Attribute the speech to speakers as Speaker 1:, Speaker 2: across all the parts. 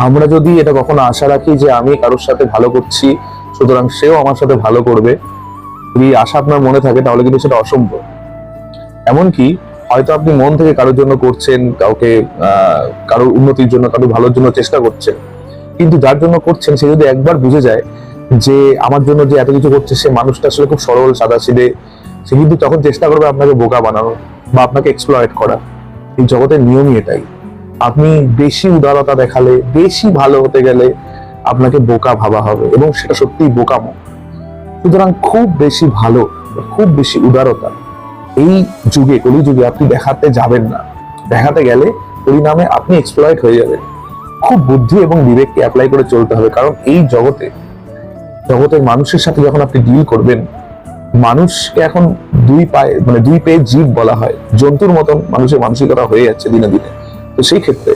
Speaker 1: আমরা যদি এটা কখনো আশা রাখি যে আমি কারোর সাথে ভালো করছি সুতরাং সেও আমার সাথে ভালো করবে, যদি আশা আপনার মনে থাকে তাহলে কিন্তু সেটা অসম্ভব। এমনকি হয়তো আপনি মন থেকে কারোর জন্য করছেন, কাউকে কারোর উন্নতির জন্য, কারোর ভালোর জন্য চেষ্টা করছেন, কিন্তু যার জন্য করছেন সে যদি একবার বুঝে যায় যে আমার জন্য যে এত কিছু করছে সে মানুষটা আসলে খুব সরল সাদাসিধে, সে কিন্তু তখন চেষ্টা করবে আপনাকে বোকা বানানো বা আপনাকে এক্সপ্লয়েট করা। এই জগতের নিয়মই এটাই। আপনি বেশি উদারতা দেখালে, বেশি ভালো হতে গেলে আপনাকে বোকা ভাবা হবে, এবং সেটা সত্যিই বোকামো। সুতরাং খুব বেশি ভালো, খুব বেশি উদারতা এই যুগে, কলিযুগে আপনি দেখাতে যাবেন না। দেখাতে গেলে পরিণামে আপনি এক্সপ্লয়েট হয়ে যাবেন। খুব বুদ্ধি এবং বিবেককে অ্যাপ্লাই করে চলতে হবে, কারণ এই জগতের মানুষের সাথে যখন আপনি ডিল করবেন, মানুষকে এখন দুই পায়ে মানে দুই পেয়ে জীব বলা হয়, জন্তুর মতন মানুষের মানসিকতা হয়ে যাচ্ছে দিনে দিনে। তো সেই ক্ষেত্রে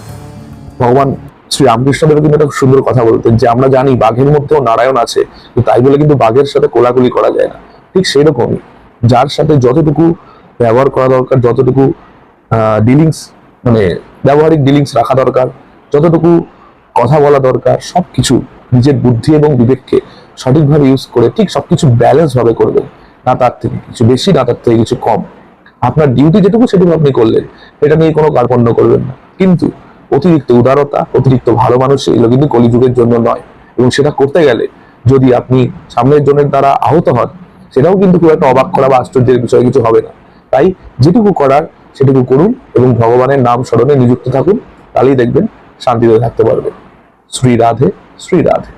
Speaker 1: ভগবান শ্রী রামকৃষ্ণদেব কিন্তু একটা সুন্দর কথা বলতেন যে আমরা জানি বাঘের মধ্যেও নারায়ণ আছে, তাই বলে কিন্তু বাঘের সাথে কোলাকুলি করা যায় না। ঠিক সেরকমই যার সাথে যতটুকু ব্যবহার করা দরকার, যতটুকু ডিলিংস মানে ব্যবহারিক ডিলিংস রাখা দরকার, যতটুকু কথা বলা দরকার, সবকিছু নিজের বুদ্ধি এবং বিবেককে সঠিকভাবে ইউজ করে ঠিক সবকিছু ব্যালেন্স ভাবে করবেন। না তার থেকে কিছু বেশি, না তার থেকে কিছু কম। আপনার ডিউটি যেটুকু সেটুকু আপনি করলেন, এটা নিয়ে কোনো কার্পণ্য করবেন না। কিন্তু অতিরিক্ত উদারতা, অতিরিক্ত ভালো মানুষ, এগুলো কিন্তু কলিযুগের জন্য নয়। এবং সেটা করতে গেলে যদি আপনি সামনের জনের দ্বারা আহত হন, সেটাও কিন্তু খুব একটা অবাক করা বা আশ্চর্যের বিষয় কিছু হবে না। তাই যেটুকু করার সেটুকু করুন এবং ভগবানের নাম স্মরণে নিযুক্ত থাকুন, তাহলেই দেখবেন শান্তিতে থাকতে পারবেন। শ্রী রাধে, শ্রী রাধে।